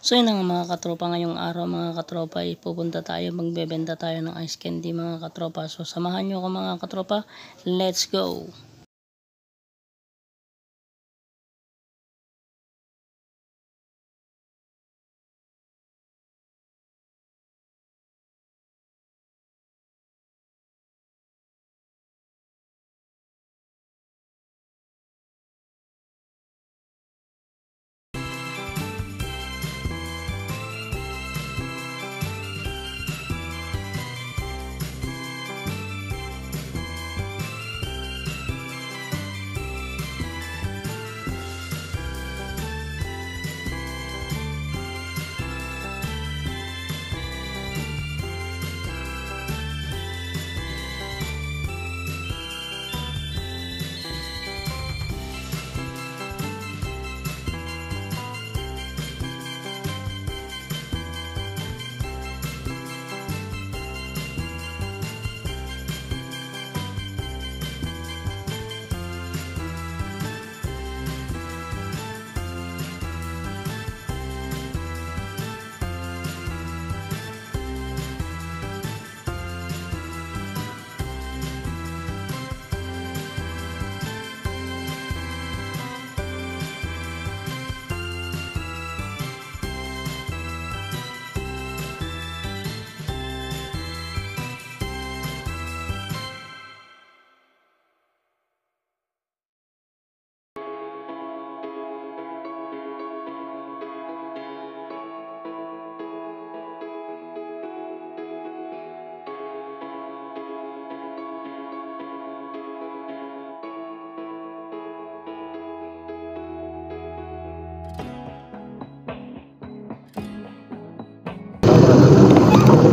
So yun nga mga katropa, ngayong araw mga katropa ay pupunta tayo, magbebenta tayo ng ice candy mga katropa. So samahan nyo ako mga katropa, let's go!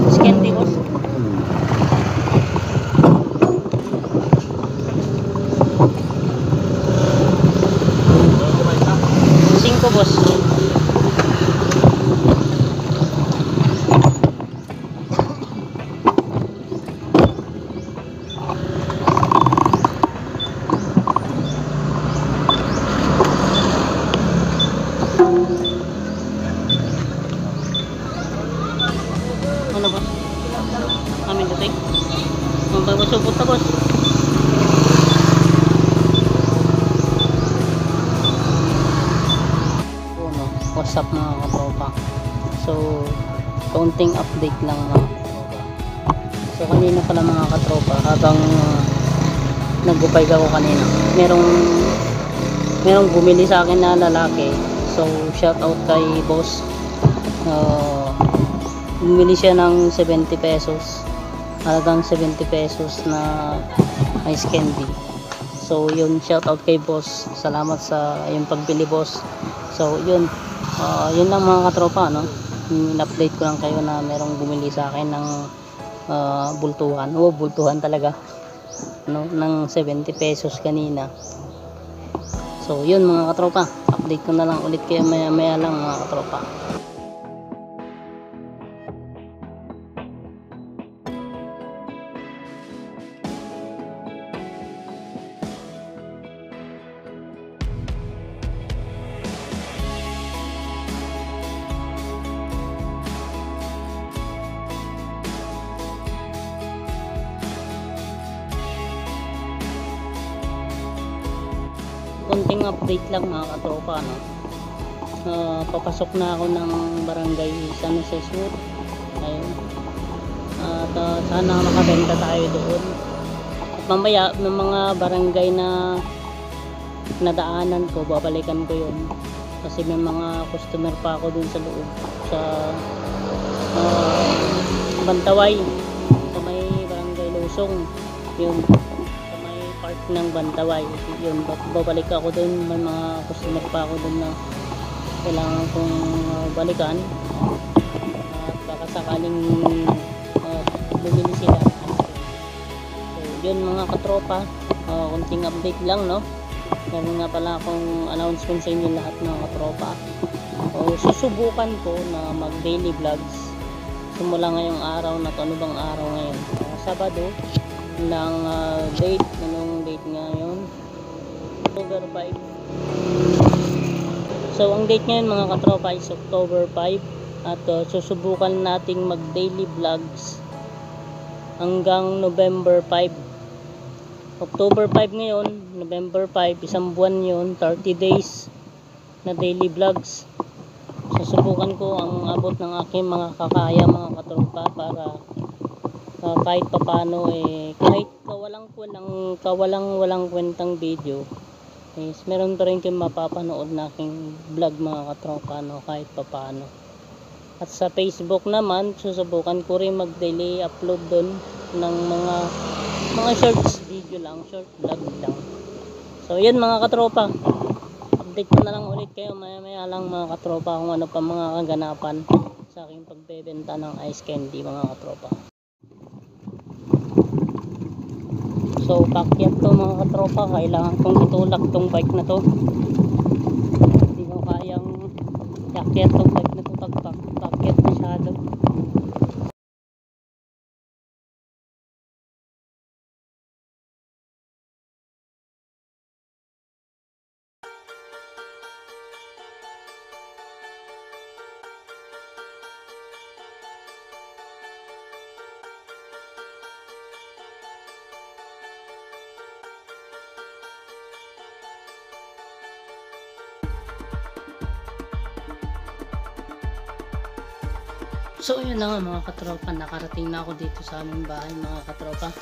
Ice candy boss. 5 boss. Ano boss? Amin dating. Magpapasupot na boss. What's up mga katropa? So, kaunting update lang mga katropa. So, kanina pala mga katropa, habang nagupay ako kanina, merong bumili sa akin na lalaki. So, shout out kay boss. Bumili siya ng 70 pesos. Halagang 70 pesos na ice candy. So, yun, shout out kay boss. Salamat sa yung pagbili boss. So, yun. Yun lang mga katropa, no? In-update ko lang kayo na merong bumili sa akin ng bultuhan. Bultuhan talaga, no? Ng 70 pesos kanina. So yun mga katropa, update ko na lang ulit kayo maya maya lang mga katropa. Konting update lang mga katropa, no? Papasok na ako ng barangay San Jose Sur. Ayun. At sana makabenta tayo doon. At mamaya ng mga barangay na nadaanan ko, babalikan ko yun. Kasi may mga customer pa ako dun sa loob. Sa Bantaway. Sa may barangay Lusong. Yun. Park ng Bantaway. Yun, babalik ako dun. May mga customer pa ako dun na kailangan kong balikan at baka sakaling bumili sila. So yun mga katropa, konting update lang, no? Meron nga pala akong announcement sa inyo lahat mga katropa. Susubukan ko na mag daily vlogs simula ngayong araw na to. Ano bang araw ngayon? Sabado ng date. Anong date ngayon? October 5. So ang date ngayon mga katropa is October 5 at susubukan nating mag daily vlogs hanggang November 5. October 5 ngayon, November 5, isang buwan yun, 30 days na daily vlogs. Susubukan ko ang abot ng aking mga kakaya mga katropa para kahit papano kahit kawalang kwentang video is meron pa rin kayong mapapanood na aking vlog mga katropa, no, kahit papano. At sa Facebook naman susubukan ko rin mag daily upload doon ng mga shorts video lang, short vlog lang. So yun mga katropa, update ko na lang ulit kayo maya lang mga katropa kung ano pa mga kaganapan sa aking pagbebenta ng ice candy mga katropa. So pakyat to mga katropa, kailangan kong itulak tong bike na to, hindi ko kayang yakyat tong bike na to pag pakyat masyado. So yun na nga mga katropa, nakarating na ako dito sa aming bahay mga katropa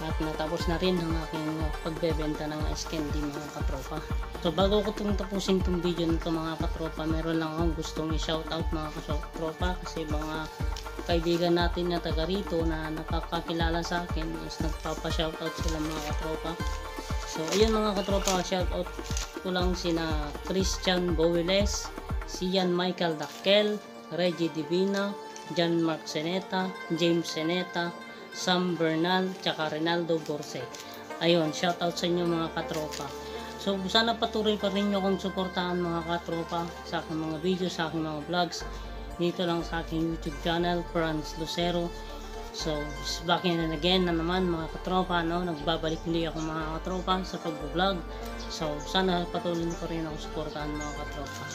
at natapos na rin ang aking pagbebenta ng ice candy mga katropa. So bago ko itong tapusin itong video nito mga katropa, meron lang akong gustong i-shoutout mga katropa, kasi mga kaibigan natin na taga rito na nakakakilala sa akin is nagpapa-shoutout sila mga katropa. So ayun mga katropa, shoutout ko lang sina Christian Bowiles, Sian Michael Dakkel, Reggie Divina, John Mark Seneta, James Seneta, Sam Bernal, tsaka Rinaldo Borse. Ayun, shoutout sa inyo mga katropa. So sana patuloy pa rin nyo akong suportahan mga katropa sa aking mga videos, sa aking mga vlogs dito lang sa aking YouTube channel, Franz Lucero. So back in and again na naman mga katropa, no? Nagbabalik muli ako mga katropa sa pag-vlog. So sana patuloy nyo pa rin akong suportahan mga katropa.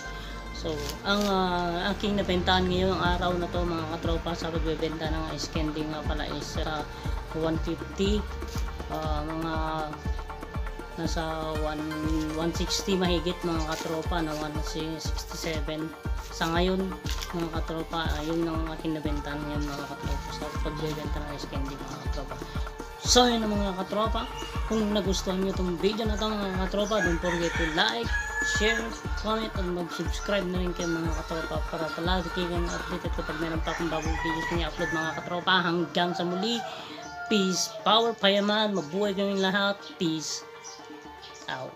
So, ang aking nabentahan ngayong araw na to mga katropa sa pagbebenta ng ice candy nga pala is 150, mga nasa 160 mahigit mga katropa, na 167 sa ngayon mga katropa. Ayun ang aking nabentahan ngayon mga katropa sa pagbebenta ng ice candy mga katropa. So yun mga katropa, kung nagustuhan nyo itong video na ito mga katropa, don't forget to like, share, comment, at mag-subscribe na rin kayo mga katropa para palagi kayong updated kapag meron pa akong bagong videos na i-upload mga katropa. Hanggang sa muli, peace, power, payaman, mabuhay kaming lahat, peace out.